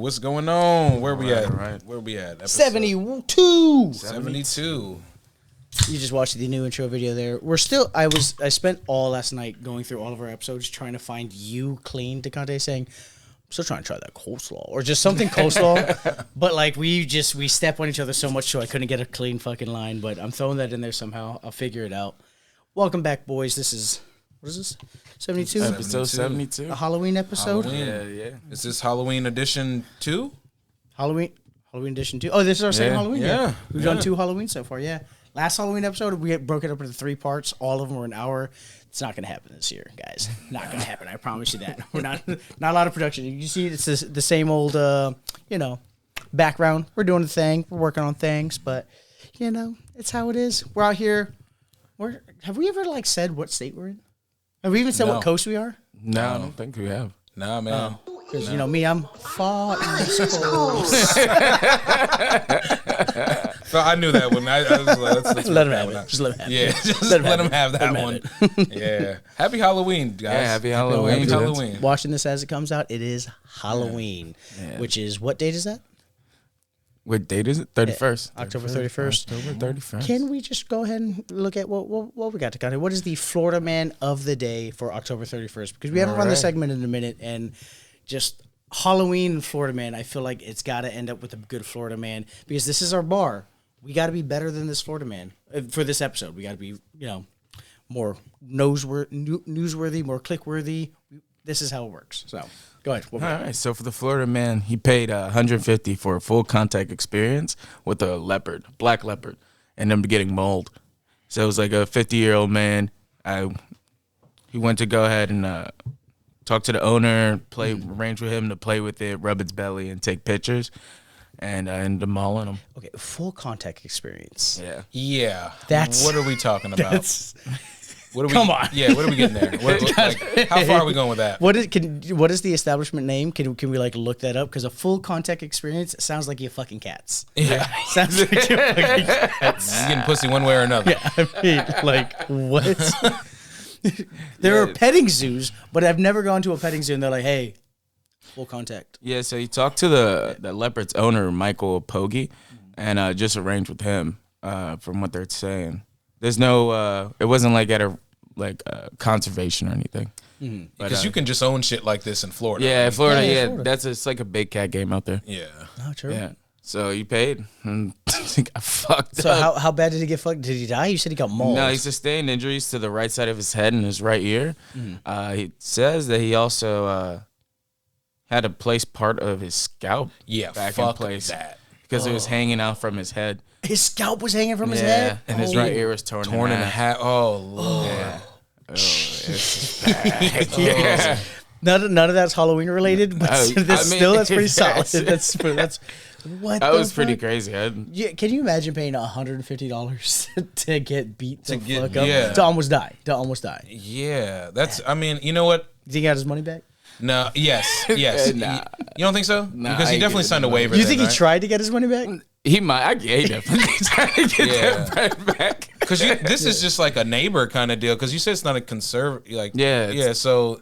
What's going on? Where we at? Right. Where we at? Episode 72. 72. You just watched the new intro video there. We're still. I spent all last night going through all of our episodes trying to find you clean DeConte saying, I'm still trying to try that coleslaw or just something coleslaw. But like we step on each other so much so I couldn't get a clean fucking line. But I'm throwing that in there somehow. I'll figure it out. Welcome back, boys. This is, what is this? 72? Episode 72. A Halloween episode? Halloween. Yeah. Is this Halloween edition 2? Halloween edition 2. Oh, this is our second Halloween? Yeah. We've done 2 Halloween so far, yeah. Last Halloween episode, we broke it up into 3 parts. All of them were an hour. It's not going to happen this year, guys. Not going to happen. I promise you that. We're not a lot of production. You see, it's the same old, background. We're doing the thing. We're working on things, but, it's how it is. We're out here. Have we ever, said what state we're in? Have we even said what coast we are? No, I don't think we have. Nah, man. Because, me, I'm far east coast. So I knew that one. I was like, let's let him have it. Just let him have it. Yeah, just let him have that one. Yeah. Happy Halloween, guys. Yeah, happy Halloween. Happy Halloween. Watching this as it comes out, it is Halloween, which is, what date is that? What date is it? 31st. October 31st. October 31st. Can we just go ahead and look at what we got to cover? What is the Florida man of the day for October 31st? Because we haven't run the segment in a minute, and just Halloween and Florida man, I feel like it's got to end up with a good Florida man because this is our bar. We got to be better than this Florida man for this episode. We got to be, more newsworthy, more click-worthy. This is how it works. So go ahead. All right. So for the Florida man, he paid $150 for a full contact experience with a black leopard, and them getting mauled. So it was like a 50-year-old man. He went to go ahead and talk to the owner, arrange with him to play with it, rub its belly, and take pictures, and end up mauling him. Okay, full contact experience. Yeah. Yeah. That's what are we talking about? Come on. Yeah, what are we getting there? How far are we going with that? What is the establishment name? Can we look that up? Because a full contact experience sounds like you're fucking cats. Yeah. Sounds like you're fucking cats. You're getting pussy one way or another. Yeah, I mean, what? There are petting zoos, but I've never gone to a petting zoo and they're like, hey, full contact. Yeah, so he talked to the leopard's owner, Michael Pogge, and just arranged with him from what they're saying. There's no, it wasn't at a conservation or anything. Mm-hmm. Because you can just own shit like this in Florida. Yeah, Florida, it's like a big cat game out there. Yeah. Oh, true. Yeah. So he paid and he got fucked up. So how bad did he get fucked? Did he die? You said he got mauled. No, he sustained injuries to the right side of his head and his right ear. Mm-hmm. He says that he also had to place part of his scalp back in place because it was hanging out from his head. His scalp was hanging from his head? And his right ear was torn in half. Oh, Lord. Yeah. Oh, it's bad. Yeah. None of that's Halloween related, but that's pretty solid. That's what that was pretty crazy. Yeah, can you imagine paying $150 to get beat the fuck up? Yeah. To almost die. Yeah, that's. I mean, you know what? Do you think he got his money back? No. Yes. Nah. You don't think so? Nah, because he definitely signed a waiver. You think he tried to get his money back? He might. He definitely tried to get that bread back. Because this is just like a neighbor kind of deal. Because you said it's not a conservative. Yeah. So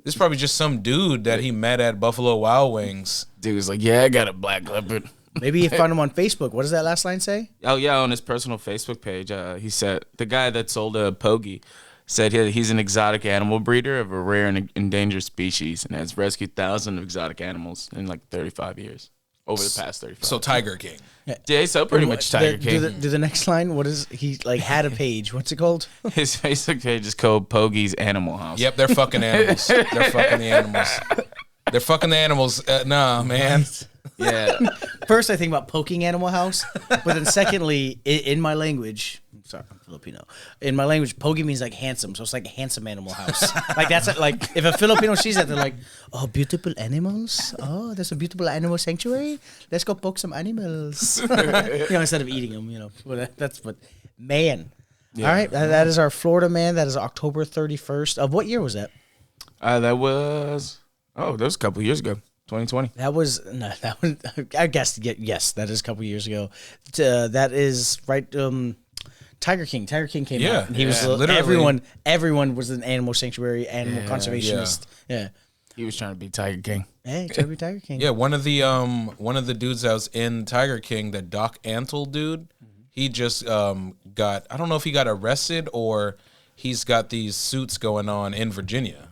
this is probably just some dude that he met at Buffalo Wild Wings. Dude was like, yeah, I got a black leopard. Maybe he found him on Facebook. What does that last line say? Oh, yeah, on his personal Facebook page, he said, the guy that sold Pogge said he's an exotic animal breeder of a rare and endangered species and has rescued thousands of exotic animals in 35 years. Over the past 35. So Tiger King. Yeah, so pretty much Tiger King. Do the next line, what is, he had a page. What's it called? His Facebook page is called Pogge's Animal House. Yep, they're fucking animals. They're fucking the animals. They're fucking the animals. Nah, man. Yeah. First, I think about poking Animal House, but then secondly, in my language, sorry, I'm Filipino. In my language, Pogge means handsome, so it's like handsome Animal House. That's if a Filipino sees that, they're like, oh, beautiful animals. Oh, there's a beautiful animal sanctuary. Let's go poke some animals. Instead of eating them. But man. Yeah. All right, that is our Florida man. That is October 31st. Of what year was that? That was a couple of years ago. 2020. I guess, yes, that is a couple years ago. That is right. Tiger King came out. And he was literally everyone was an animal sanctuary, animal conservationist. Yeah. He was trying to be Tiger King. Hey, Chubby Tiger King. Yeah, one of the dudes that was in Tiger King, the Doc Antle dude, he just got, I don't know if he got arrested or he's got these suits going on in Virginia.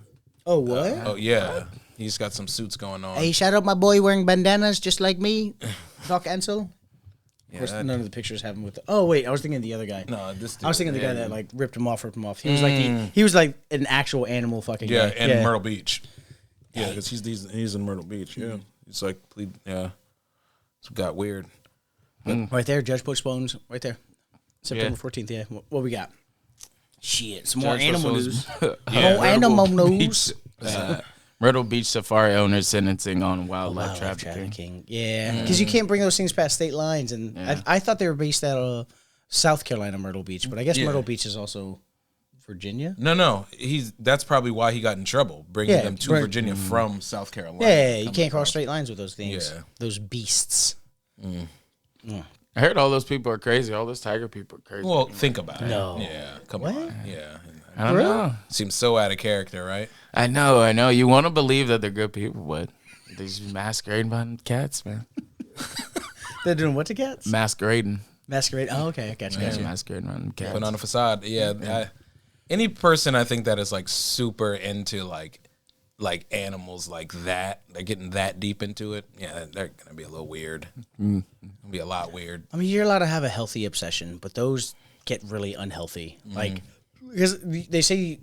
Oh, what? Oh yeah, he's got some suits going on. Hey, shout out my boy wearing bandanas just like me, Doc Ansel. Yeah, Of course, none of the pictures have him with. Oh wait, I was thinking of the other guy. no, this dude, I was thinking the guy that like ripped him off. He was like he was like an actual animal fucking guy. in Myrtle Beach. Yeah, because he's in Myrtle Beach. Yeah, he's like it got weird. Right there, Judge postpones. Right there, September 14th. Yeah, what we got? Shit, some more animal news. More animal news. Myrtle Beach safari owner sentencing on wildlife trafficking. Yeah, because you can't bring those things past state lines, and I thought they were based out of South Carolina, Myrtle Beach, but I guess Myrtle Beach is also Virginia. No, that's probably why he got in trouble bringing them to Virginia from South Carolina. Yeah, you can't cross straight lines with those things. Yeah. Those beasts. I heard all those people are crazy. All those tiger people are crazy. Well, think about it. No. Yeah, come on. Yeah. I don't know. Seems so out of character, right? I know. You want to believe that they're good people, but they just masquerading behind cats, man. They're doing what to cats? Masquerading. Masquerade. Oh, okay. Gotcha. Masquerading behind cats. Putting on a facade. Yeah. Any person I think that is like super into like animals like that, they're getting that deep into it. Yeah, they're gonna be a little weird. Gonna be a lot weird. I mean, you're allowed to have a healthy obsession, but those get really unhealthy. Like, because they say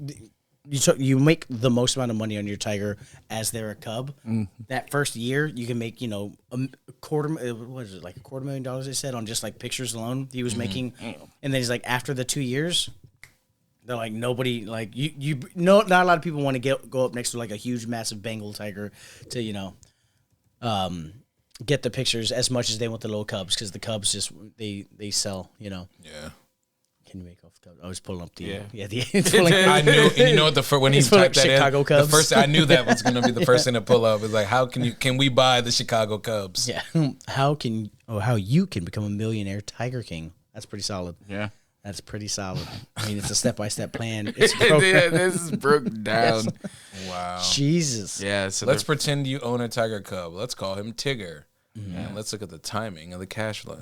you make the most amount of money on your tiger as they're a cub. That first year, you can make a quarter. What is it, like $250,000? They said on just like pictures alone he was making, and then he's like after the 2 years. They're like nobody like not a lot of people want to go up next to like a huge massive Bengal tiger to get the pictures as much as they want the little cubs because the cubs just they sell Yeah. Can you make off the cubs? I was pulling up the I knew, and you know what when he typed that Chicago in, Cubs. the first I knew that was gonna be the first thing to pull up. Is like can we buy the Chicago Cubs? Yeah, how you can become a millionaire Tiger King? That's pretty solid. Yeah. That's pretty solid. I mean, it's a step-by-step plan. It's a program. Yeah, this is broke down. Yes. Wow. Jesus. Yeah. So Let's pretend you own a tiger cub. Let's call him Tigger. And let's look at the timing of the cash flow.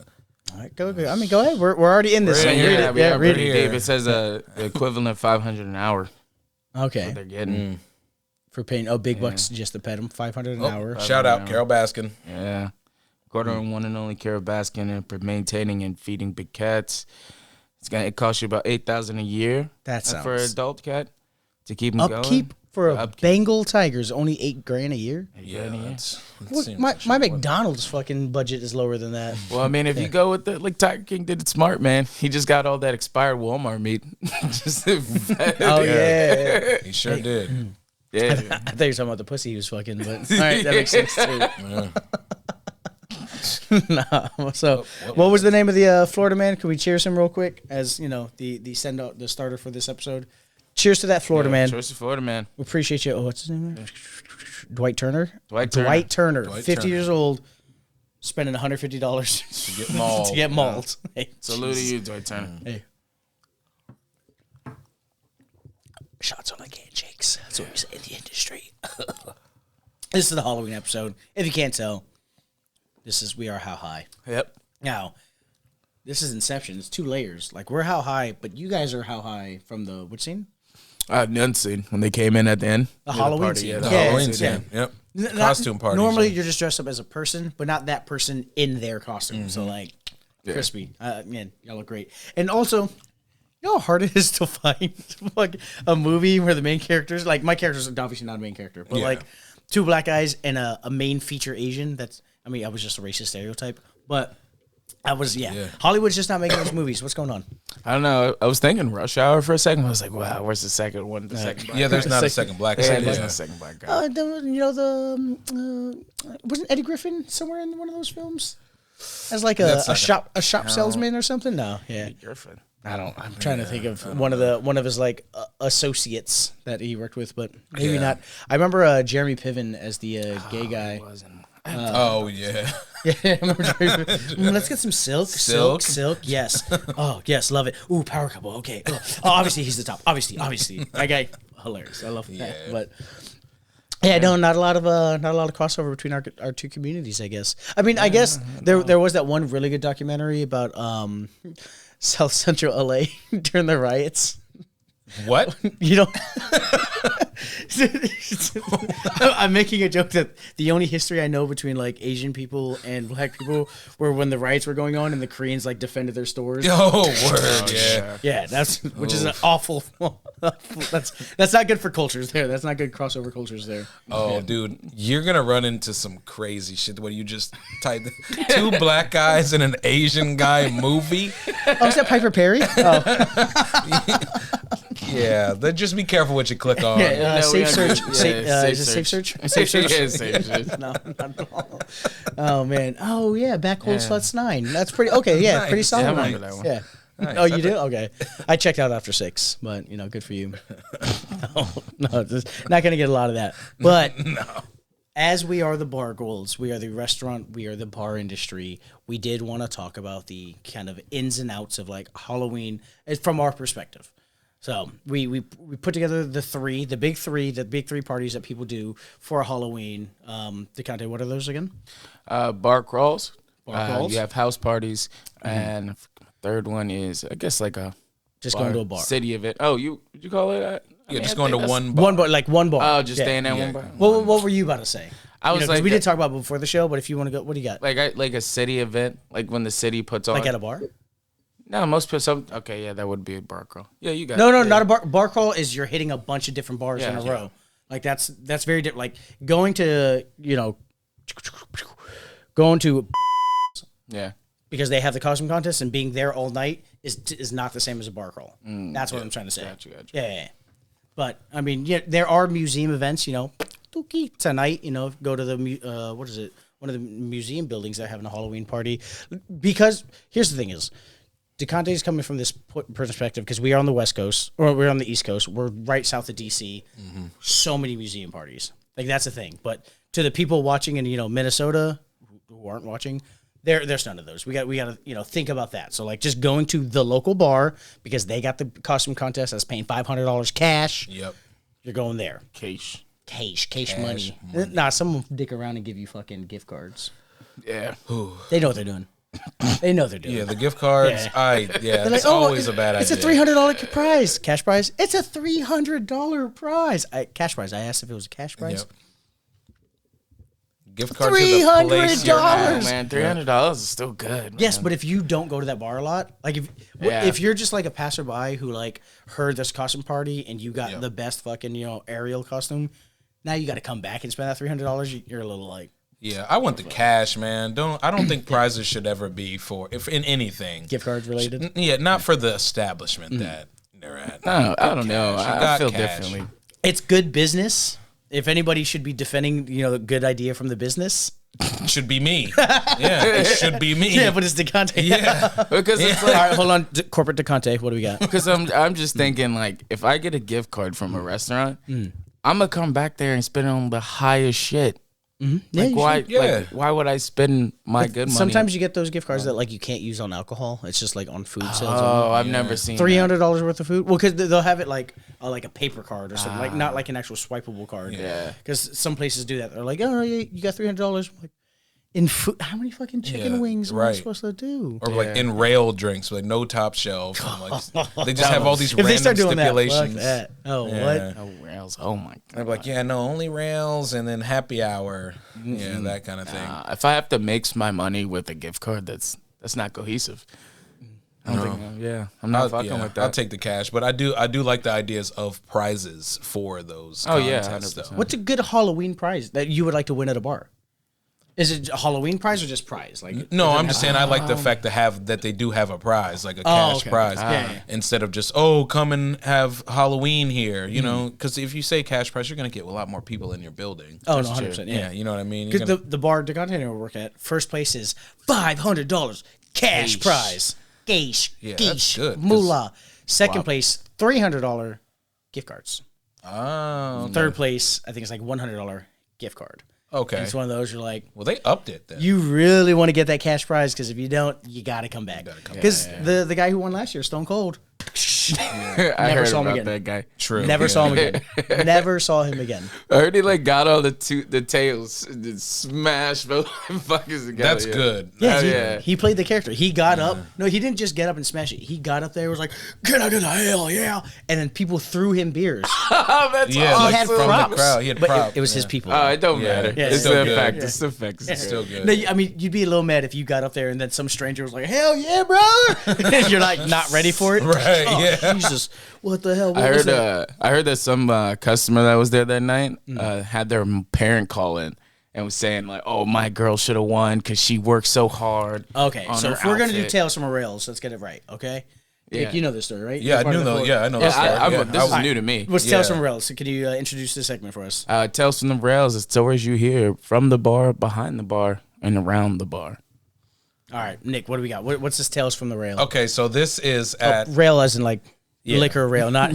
All right, go. I mean, go ahead. We're already in this. We're in Read here. it. Yeah, Read pretty it. deep. It says the equivalent of $500 an hour. Okay. They're getting. For paying big bucks just to pet them, $500 an hour. Shout out Carol Baskin. Yeah. Quarter and one and only Carol Baskin and for maintaining and feeding big cats. It costs you about $8,000 a year. That for an sounds adult cat to keep them upkeep going. for a Bengal tiger is only $8,000 a year. Yeah, My McDonald's fucking budget is lower than that. Well, I mean, if you go with like Tiger King did it smart, man. He just got all that expired Walmart meat. Yeah. He sure did. Yeah. I thought you were talking about the pussy he was fucking, but all right, that makes sense too. Nah. So, what was the name of the Florida man? Can we cheers him real quick as the send out the starter for this episode? Cheers to that Florida man. Cheers to Florida man. We appreciate you. Oh, what's his name? Dwight Turner. Dwight Turner. 50 years old, spending $150 To get mauled. to get mauled. Hey, Salute to you, Dwight Turner. Hey. Shots on like handshakes. That's what we say in the industry. This is the Halloween episode. If you can't tell, we are How High. Yep. Now, this is Inception. It's 2 layers. Like, we're How High, but you guys are How High from the, which scene? None scene when they came in at the end. The Halloween party, scene. yeah. The Yeah, Halloween it's- scene. Yep. Not- Costume party. Normally, you're just dressed up as a person, but not that person in their costume. So, like, crispy. Man, y'all look great. And also, you know how hard it is to find like a movie where the main characters, like my character's obviously not a main character, but like 2 black guys and a main feature Asian. I was just a racist stereotype, but Hollywood's just not making those movies. What's going on? I don't know. I was thinking Rush Hour for a second. I was like, wow, where's the second one? The second black Yeah, there's guy? not a second black Yeah, guy. there's no Yeah. second black guy. Wasn't Eddie Griffin somewhere in one of those films as like That's a not shop salesman or something? No, yeah. Griffin. I'm trying to think of one of his like associates that he worked with, but maybe not. I remember Jeremy Piven as the gay guy. Oh yeah. Yeah, I remember Jeremy Piven. Let's get some silk. Yes. Oh yes, love it. Ooh, power couple. Okay. Oh, obviously he's the top. Obviously. That guy, hilarious. I love that. Yeah. But Yeah, no, not a lot of crossover between our two communities, I guess. I mean, I guess there was that one really good documentary about South Central LA during the riots. What? You know, I'm making a joke that the only history I know between like Asian people and black people were when the riots were going on and the Koreans like defended their stores. Oh, word, yeah. Yeah, which is an awful. That's not good for cultures there. That's not good crossover cultures there. Oh, dude, you're gonna run into some crazy shit when you just type 2 black guys and an Asian guy movie. Oh, is that Piper Perry? Oh. Yeah, then just be careful what you click on. Yeah, safe search. Is it safe safe search? Safe search. Yeah, safe search. No, not at all. Oh man. Oh yeah, Back Cold Sluts 9. That's pretty okay. Yeah, Nice. pretty solid. Yeah, I remember that one. Yeah. Nice. Oh, you do? Okay. I checked out after 6, but good for you. No, just not gonna get a lot of that. But as we are the Bargoyles, we are the restaurant, we are the bar industry. We did want to talk about the kind of ins and outs of like Halloween from our perspective. So we put together the big three parties that people do for Halloween. DeConte, what are those again? Bar crawls. Bar crawls? You have house parties, and third one is I guess like a Just going to a bar. city event. Oh, you call it that? Yeah, just going to one bar. One bar, like one bar. Oh, just Yeah. staying at one bar. What were you about to say? I was 'cause like we did talk about it before the show, but if you want to go, what do you got? like a city event, like when the city puts on. Like at a bar? No, most people. Okay, yeah, that would be a bar crawl. Yeah, you got. No, it. not a bar. Bar crawl is you're hitting a bunch of different bars in a Yeah. row. Like that's very different. Like going to Yeah. because they have the costume contest and being there all night is not the same as a bar crawl. That's what I'm trying to say. Gotcha. Yeah. But I mean, yeah, there are museum events. Tonight. Go to the what is it? One of the museum buildings that are having a Halloween party. Because here's the thing: is DeConte is coming from this perspective because we are on the West Coast or we're on the East Coast. We're right south of DC. So many museum parties. Like that's the thing. But to the people watching in Minnesota who aren't watching. There's none of those. We got to think about that. So like just going to the local bar because they got the costume contest that's paying $500 cash. Yep. You're going there. Cash Money. Nah, someone will dick around and give you fucking gift cards. Yeah. They know what they're doing. Yeah, the gift cards. Yeah. They're It's like, always a bad idea. It's a $300 prize. Cash prize. It's a $300 prize. Cash prize. I asked if it was a cash prize. Yep. Gift card to the place you're at. Oh, man, $300 is still good. Man. Yes, but if you don't go to that bar a lot, like if you're just like a passerby who like heard this costume party and you got the best fucking Ariel costume, now you got to come back and spend that $300. You're a little like. Yeah, I want the cash, man. I don't think prizes should ever be for if in anything Gift cards related. Yeah, not for the establishment that they're at. No, I don't know. I feel cash. differently. It's good business. If anybody should be defending, the good idea from the business, It should be me. Yeah, it should be me. yeah, but it's DeConte. Yeah. Because it's All right, hold on. Corporate DeConte, what do we got? Because I'm just thinking like if I get a gift card from a restaurant, I'm gonna come back there and spend it on the highest shit. Yeah, Like why? Yeah. Like, why would I spend my good money? Sometimes you get those gift cards that like you can't use on alcohol. It's just like on food sales. Oh, I've never seen $300 worth of food. Well, because they'll have it like a paper card or something, like not like an actual swipeable card. Yeah. Because some places do that. They're like, oh, yeah, you got $300. Like, in food, how many fucking chicken wings am I right. supposed to do? Or like in rail drinks, like no top shelf. And like, they just have all these If they random start doing stipulations. that, fuck that. Oh, Yeah. what? Oh, rails. Oh my god. They're like, yeah, no, only rails and then happy hour. Yeah, that kind of thing. If I have to mix my money with a gift card, that's not cohesive. I don't think. I'm not fucking with that. I'll take the cash, but I do like the ideas of prizes for those. Oh, yeah, contests, 100%. though. What's a good Halloween prize that you would like to win at a bar? Is it a Halloween prize or just prize? Like No, I'm just saying I like the fact that they do have a prize, like a cash okay. prize, Yeah. instead of just come and have Halloween here, you know? Because if you say cash prize, you're gonna get a lot more people in your building. Oh, no, 100%. Yeah, Yeah. you know what I mean. You're Because gonna- the bar DeConte we work at, first place is $500 cash Geesh. prize. Geesh. Yeah, Geesh. that's good, 'cause- Moolah. Second place, $300 gift cards. oh, Third place, I think it's like $100 gift card. okay. And it's one of those you're like, Well, they upped it then. you really want to get that cash prize because if you don't, you got to come back. gotta come Because the guy who won last year, Stone Cold, I Never heard saw him about again. that guy. True. Never saw him again. Never saw him again. I heard he like got all the tails and smashed both fuckers together. That's good. Yeah, he played the character. He got up. No, he didn't just get up and smash it. He got up there, was like, "Get out of the hell, yeah!" And then people threw him beers. Oh, that's Yeah, awesome. like had from props. the crowd. He had But props. it was his people. It don't Yeah. matter. Yeah, It's still the good. fact. Yeah. It's the fact. It's still good. No, I mean, you'd be a little mad if you got up there and then some stranger was like, "Hell yeah, brother!" You're like not ready for it. Right, Oh, yeah. Jesus, what the hell? What I was heard. that? I heard that some customer that was there that night had their parent call in and was saying like, "Oh, my girl should have won because she worked so hard." Okay, on so her if we're gonna do outfit." Tales from a Rails, let's get it right. Okay, Yeah. Nick, you know this story, right? Yeah, You're I part knew of the though. floor. Yeah, I know Yeah, this story. this is I- new to me. What's Tales Yeah. from Rails? So can you introduce this segment for us? Tales from the Rails is stories you hear from the bar, behind the bar, and around the bar. All right, Nick, what do we got? What's this Tales from the Rail? Okay, so this is at Rail as in like Yeah. liquor rail, not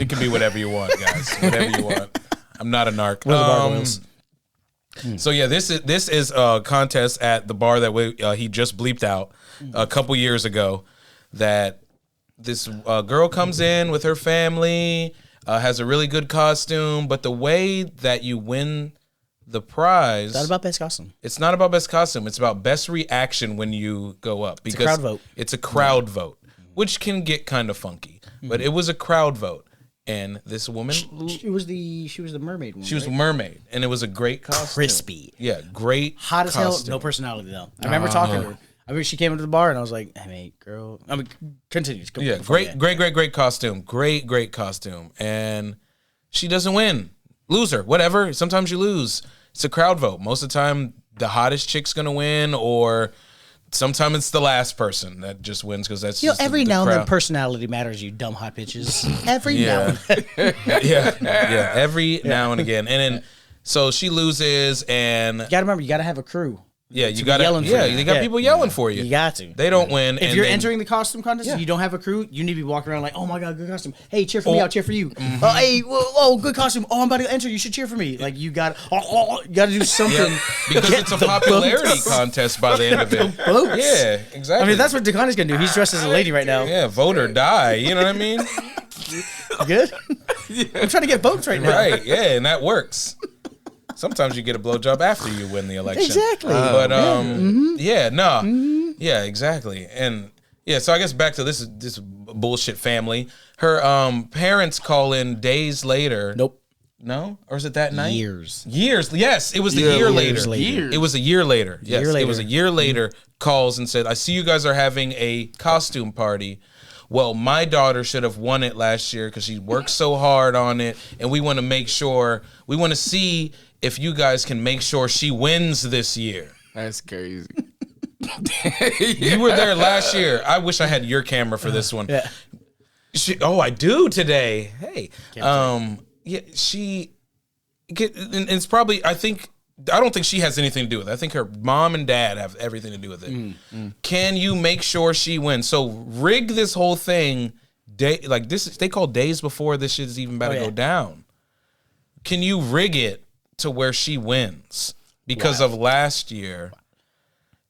it can be whatever you want, guys. Whatever you want. I'm not a narc. We're the Bargoyles. So yeah, this is a contest at the bar that he just bleeped out a couple years ago. That this girl comes in with her family, has a really good costume, but the way that you win the prize, Not about best costume. it's not about best costume. It's about best reaction when you go up because crowd vote. It's a crowd vote, which can get kind of funky, but it was a crowd vote, and this woman. She was the mermaid one. She was a right? mermaid, and it was a great costume. Crispy. Yeah, great. Hot as hell, costume. no personality though. I remember talking to her. I mean, she came into the bar and I was like, "Hey, mate, girl." I mean, continue. Yeah, great costume. Great costume. And she doesn't win. Loser, whatever. Sometimes you lose. It's a crowd vote. Most of the time, the hottest chick's going to win, or sometimes it's the last person that just wins because that's just every the now and then crowd. personality matters. You dumb hot bitches. Every now and Yeah. then. yeah. Every now and again. And then, so she loses, and You gotta remember, you gotta have a crew. yeah, you be got yelling for yeah, you. you got Yeah. people yelling for you. You got to. They don't win. If and you're then- entering the costume contest and you don't have a crew, you need to be walking around like, "Oh my god, good costume! Hey, cheer for me! Oh. I'll cheer for you! Hey, whoa, good costume! Oh, I'm about to enter. You should cheer for me!" Like you got, you got to do something. Yeah, because Get it's a the popularity contest by the end of it. votes. Yeah, exactly. I mean, that's what DeConnie's gonna do. He's dressed as a lady right now. Yeah, vote or die. You know what I mean? Good. I'm trying to get votes right now. Right, yeah, and that works. Sometimes you get a blowjob after you win the election. Exactly. But yeah, exactly. And yeah, so I guess back to this bullshit family. Her parents call in days later. Nope. No? Or is it that night? Years. Yes, it was a year Years later. later. It was a year later. Yes, Year it was a later. year later. Calls and said, "I see you guys are having a costume party. Well, my daughter should have won it last year because she worked so hard on it, and we want to see if you guys can make sure she wins this year." That's crazy. You were there last year. I wish I had your camera for this one. Yeah. I do today. Hey, yeah, it's probably. I don't think she has anything to do with it. I think her mom and dad have everything to do with it. Can you make sure she wins? So rig this whole thing. Like this, they call days before this shit is even about to go down. Can you rig it to where she wins because of last year?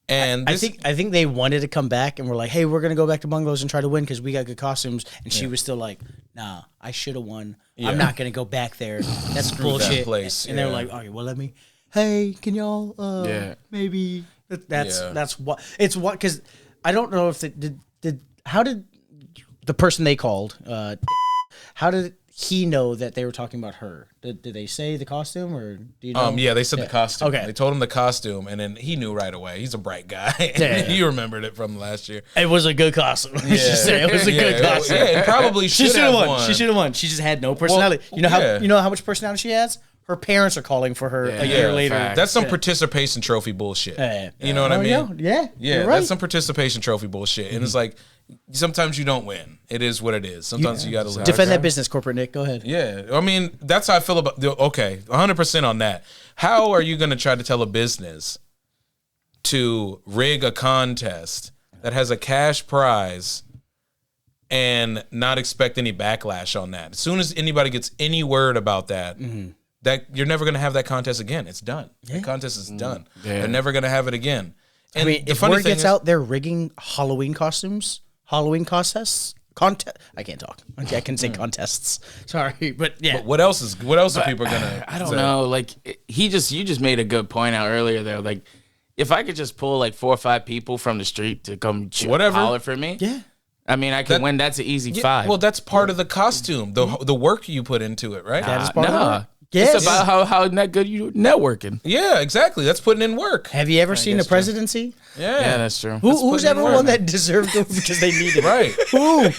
And I think they wanted to come back and were like, "Hey, we're gonna go back to bungalows and try to win because we got good costumes." And she was still like, "Nah, I should have won. I'm not gonna go back there. That's bullshit." place, and they were yeah. like, "Okay, well, let me. Hey, can y'all? Maybe that's what it's what because I don't know if how did the person they called how did he know that they were talking about her? Did they say the costume or do you know? yeah, they said the costume. Okay. They told him the costume, and then he knew right away. He's a bright guy. Yeah. He remembered it from last year. It was a good costume. It was a good costume. Yeah, it probably She should should have have won. won. She should have won. She just had no personality. Well, you know how much personality she has? Her parents are calling for her a year later. fact. That's some participation trophy bullshit. You know what I mean? Yeah. Yeah, you're right. that's some participation trophy bullshit. And it's like, sometimes you don't win. It is what it is. Sometimes you got to lose. Defend that business, corporate Nick. Go ahead. Yeah, I mean, that's how I feel about. Okay, 100% on that. How are you going to try to tell a business to rig a contest that has a cash prize and not expect any backlash on that? As soon as anybody gets any word about that, that you're never going to have that contest again. It's done. The contest is done. Yeah. They're never going to have it again. And I mean, the if funny word thing gets is- out, they're rigging Halloween costumes, Halloween contests. contest. I can't talk. Okay, I can say contests. Sorry, but yeah. But what else are people gonna? I don't say? know. Like you just made a good point out earlier there. Like if I could just pull like 4 or 5 people from the street to come holler for me. Yeah. I mean, I can win. That's an easy 5. Well, that's part of the costume, the work you put into it, right? That is part of it. Yes. Yes. It's about how not good you networking. Yeah, exactly. That's putting in work. Have you ever seen the presidency? Yeah, that's true. Who's ever one that deserved it because they needed it? right. Who?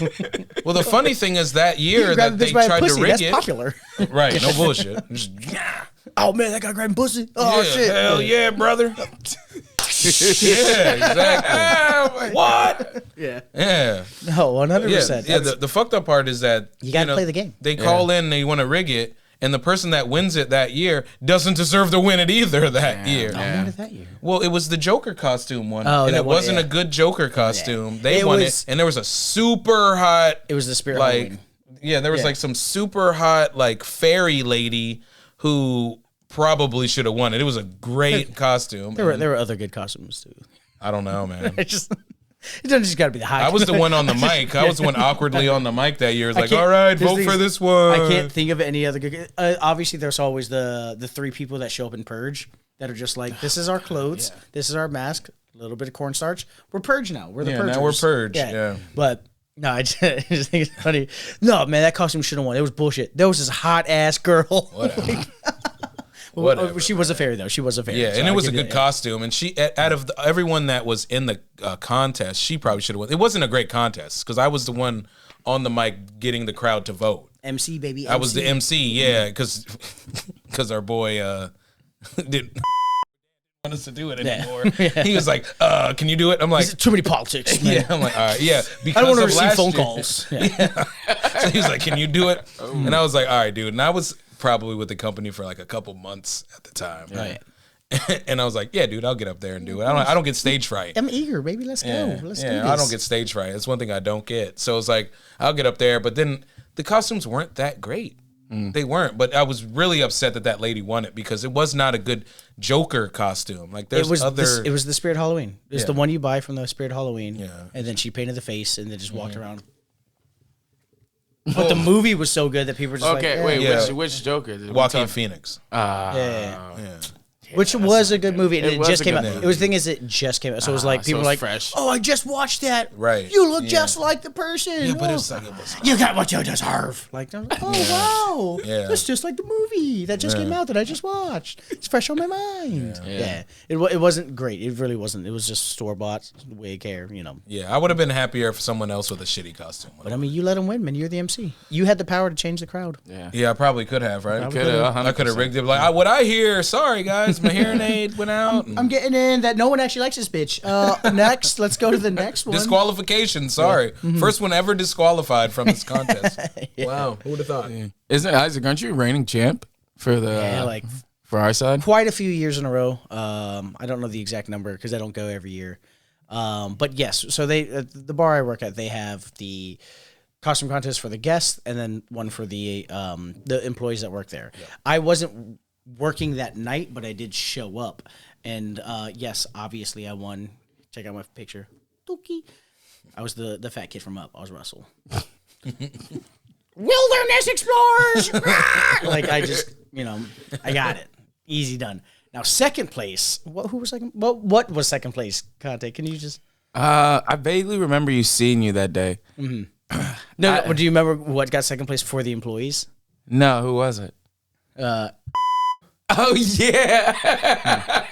Well, the funny thing is that year Grab that a bitch they by a tried to pussy. rig That's it. popular. Right, no bullshit. Just, Oh man, that guy grabbing pussy. Oh yeah, shit. hell yeah, brother. Yeah, exactly. What? Yeah. Yeah. No, 100%. Yeah, the fucked up part is that You gotta play the game. They call in, they want to rig it, and the person that wins it that year doesn't deserve to win it either that year. I won it that year. Well, it was the Joker costume one, Oh, and that it one, wasn't yeah. a good Joker costume. They It won was- it, and there was a super hot. It was the spirit like, Halloween. yeah, there was Yeah. like some super hot like fairy lady who probably should have won it. It was a great costume. There were other good costumes too. I don't know, man. It doesn't just gotta be the high. I was the one on the mic. I was the one awkwardly on the mic that year. It's like, can't- all right, there's vote for these- this one. I can't think of any other good. Obviously, there's always the 3 people that show up in Purge that are just like, this is our clothes, this is our mask, a little bit of cornstarch. We're Purge now. We're the Yeah, Purgers. now we're Purge, yeah. But no, I just think it's funny. No, man, that costume should have won. It was bullshit. There was this hot ass girl. Whatever. Well, Whatever, she was a fairy though. She was a fairy. Yeah, so and it I'll was a give you good that. costume. And she, out of everyone that was in the contest, she probably should have won. It wasn't a great contest because I was the one on the mic getting the crowd to vote. MC baby. I was the MC, yeah, because our boy didn't want us to do it anymore. He was like, "Can you do it?" I'm like, Too many politics. Man. "Yeah." I'm like, "All right, yeah." Because I don't want to of receive last phone year- calls. Yeah. So he was like, "Can you do it?" And I was like, "All right, dude." And I was probably with the company for like a couple months at the time. Right. And I was like, "Yeah, dude, I'll get up there and do it. I don't get stage fright." I'm eager, baby. Let's go. Let's do this. I don't get stage fright. That's one thing I don't get. So it's like I'll get up there, but then the costumes weren't that great. They weren't. But I was really upset that lady won it because it was not a good Joker costume. Like there's It was other. it was the Spirit Halloween. It was Yeah. the one you buy from the Spirit Halloween. Yeah. And then she painted the face and then just walked around. But the movie was so good that people were just Okay, like, wait, Yeah. which Joker? Did we Joaquin talk- Phoenix. yeah. Yeah. Which was a good movie, and it was just a came good out. movie. It was the thing is, it just came out, so it was like so people it's were like, fresh. "Oh, I just watched that. Right. You look Yeah. just like the person. Yeah, but Oh, it was like it was. you got what you deserve." Like, I was like, oh wow, Yeah. that's just like the movie that just came out that I just watched. It's fresh on my mind. Yeah, it wasn't great. It really wasn't. It was just store bought wig hair, you know. Yeah, I would have been happier if someone else with a shitty costume. But I mean, you let him win, man. You're the MC. You had the power to change the crowd. Yeah. Yeah, I probably could have, right? Could've, I could have 100%. rigged it. Like, what I hear, sorry guys, my hearing aid went out. I'm getting in that no one actually likes this bitch. Next, let's go to the next one. Disqualification, sorry. First one ever disqualified from this contest. Wow, who would have thought? Isn't Isaac, aren't you reigning champ for the Yeah, like for our side? quite a few years in a row. I don't know the exact number because I don't go every year. But yes, so they the bar I work at, they have the costume contest for the guests and then one for the employees that work there. Yeah. I wasn't working that night, but I did show up, and yes, obviously I won. Check out my picture. Dookie. I was the fat kid from Up. I was Russell. Wilderness explorers. Like I just, I got it. Easy done. Now second place. Who was second? What was second place? Conte, can you just? I vaguely remember you seeing you that day. No, do you remember what got second place for the employees? No, who was it? Oh yeah.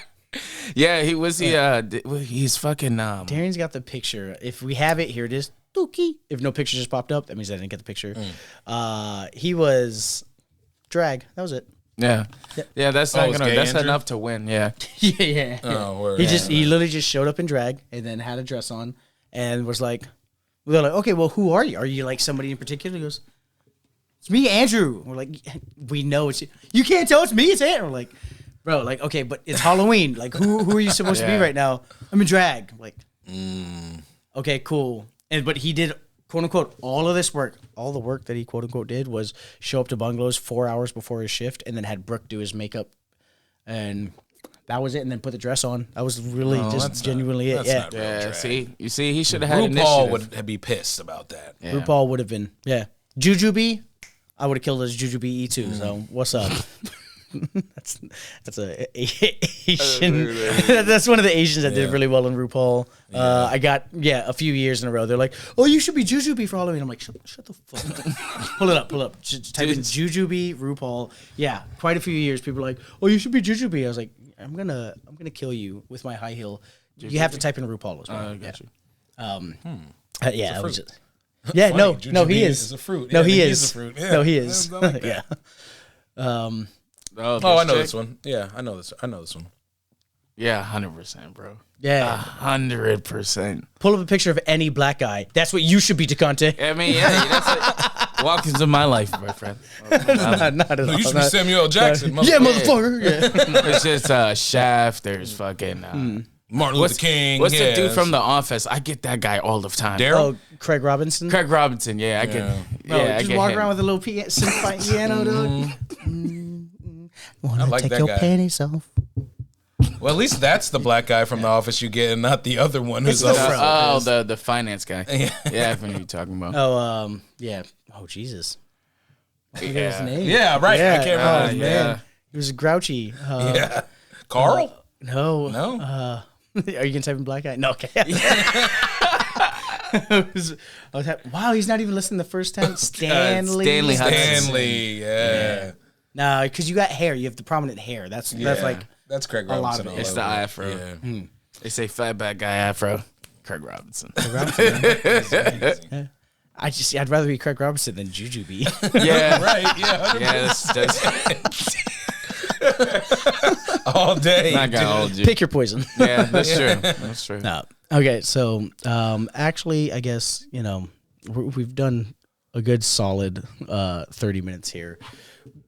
Yeah, he's fucking Darren's got the picture. If we have it, here it is. Dookie. If no picture just popped up, that means I didn't get the picture. He was drag. That was it. Yeah. Yeah, that's not it's gonna gay that's Andrew? enough to win, yeah. Yeah. Oh, word. He literally just showed up in drag and then had a dress on and was like, they're like, okay, well, who are you? Are you like somebody in particular? He goes, it's me, Andrew. We're like, we know it's you. You can't tell it's me, it's Andrew. We're like, bro, like, okay, but it's Halloween. Like, who are you supposed to be right now? I'm in drag. Like, okay, cool. But he did, quote unquote, all of this work. All the work that he, quote unquote, did was show up to bungalows 4 hours before his shift and then had Brooke do his makeup. And that was it, and then put the dress on. That was really that's just not- genuinely it. that's Yeah, not real Yeah, drag. see, you see, he should have had RuPaul initiative. would be pissed about that. Yeah. RuPaul would have been. Yeah, Jujubee, I would have killed as Jujubee E2. So what's up? that's a Asian. That's one of the Asians that did really well in RuPaul. I got a few years in a row. They're like, "Oh, you should be Jujubee for Halloween." I'm like, "Shut the fuck up." Pull it up. Just type in Jujubee RuPaul. Yeah, quite a few years. People are like, "Oh, you should be Jujubee." I was like, "I'm gonna kill you with my high heel." You have to type in RuPaul as well. Got you. Yeah, I was fruit. just. Yeah, no, Jujubee he is. is a fruit. No, Yeah, he he's is. a fruit. Yeah. No, he is. I like that. Yeah. Oh, Oh, I know this one. Yeah, I know this one. Yeah, 100%, bro. Yeah. 100%. Pull up a picture of any black guy. That's what you should be, DeConte. I mean, yeah, that's it. Walk into my life, my friend. Not at all. You should be Not- Samuel L. Jackson. Yeah, motherfucker. Yeah. It's just Shaft. There's fucking. Martin Luther King. What's the yeah. dude from The Office? I get that guy all the time. Daryl? Oh, Craig Robinson. Craig Robinson. Yeah, I get. Yeah. Bro, Yeah, I just get walk him. around with a little piano, dude. Wanna like take that your guy. panties off? Well, at least that's the black guy from The Office you get, and not the other one who's the always- fro. Oh, the finance guy. Yeah, I know who you're talking about. Oh, yeah. Oh, Jesus. His Yeah. name. Yeah, right. I can't remember. Oh, his man. yeah. He was grouchy. Yeah. Carl? No. No? Are you gonna type in black guy? No. Okay. Wow, he's not even listening the first time. Stanley. Stanley Hudson. Stanley. Yeah. No, because you got hair. You have the prominent hair. That's like That's Craig a lot Robinson. of it. all It's the over. afro. Yeah. They say fat back guy afro. Craig Robinson. I'd rather be Craig Robinson than Jujubee. Yeah. Right. Yeah. Yeah, that's All day. not gonna hold you. Pick your poison. Yeah, that's true. That's true. No. Okay, so actually, I guess we've done a good solid 30 minutes here.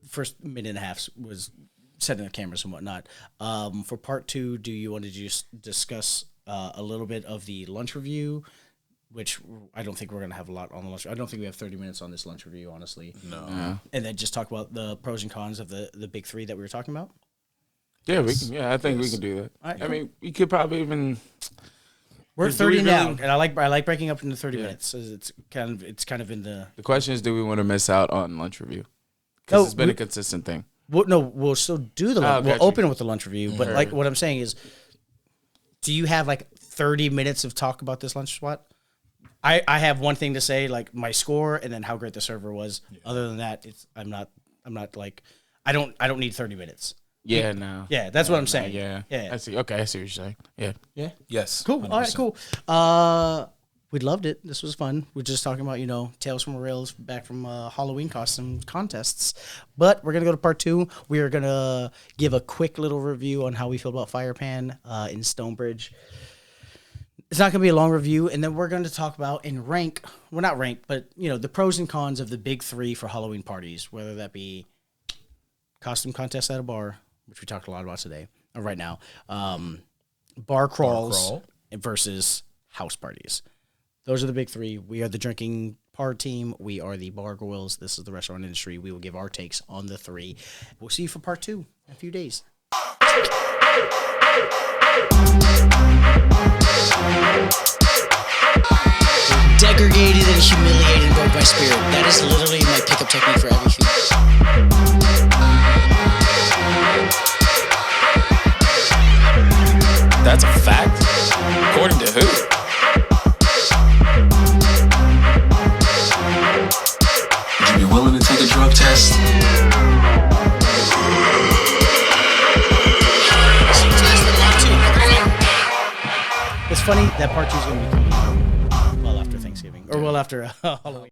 First minute and a half was setting the cameras and whatnot. For part 2, do you want to just discuss a little bit of the lunch review? Which I don't think we're gonna have a lot on the lunch. I don't think we have 30 minutes on this lunch review, honestly. No. And then just talk about the pros and cons of the big 3 that we were talking about. Yeah, we can. Yeah, I think we can do that. All right, I mean, we could probably even. We're at Do we 30 now, really- and I like breaking up into 30 minutes. So it's kind of in the. The question is, do we want to miss out on lunch review? Because No, it's been we- a consistent thing. We'll still do the lunch. Oh, We'll gotcha. open with the lunch review, but Right. like what I'm saying is, do you have like 30 minutes of talk about this lunch spot? I have one thing to say, like my score and then how great the server was. Other than that, I'm not like I don't need 30 minutes. Yeah, no. Yeah, that's what I'm saying. Yeah. Yeah. I see. Okay, I see what you're saying. Yeah. Yeah. Yes. Cool. All right, 100%. cool. We loved it. This was fun. We're just talking about, Tales from the Rails back from Halloween costume contests. But we're going to go to part 2. We are going to give a quick little review on how we feel about Firepan in Stonebridge. It's not going to be a long review. And then we're going to talk about not rank, but, the pros and cons of the big 3 for Halloween parties, whether that be costume contest at a bar, which we talked a lot about today, or right now, bar crawls crawl. versus house parties. Those are the big 3. We are the drinking part team. We are the Bargoyles. This is the restaurant industry. We will give our takes on the 3. We'll see you for part 2 in a few days. Degraded and humiliated and broke my spirit. That is literally my pickup technique for everything. That's a fact. According to who? Would you be willing to take a drug test? It's funny that part 2 is going to be coming well after Thanksgiving or well after Halloween.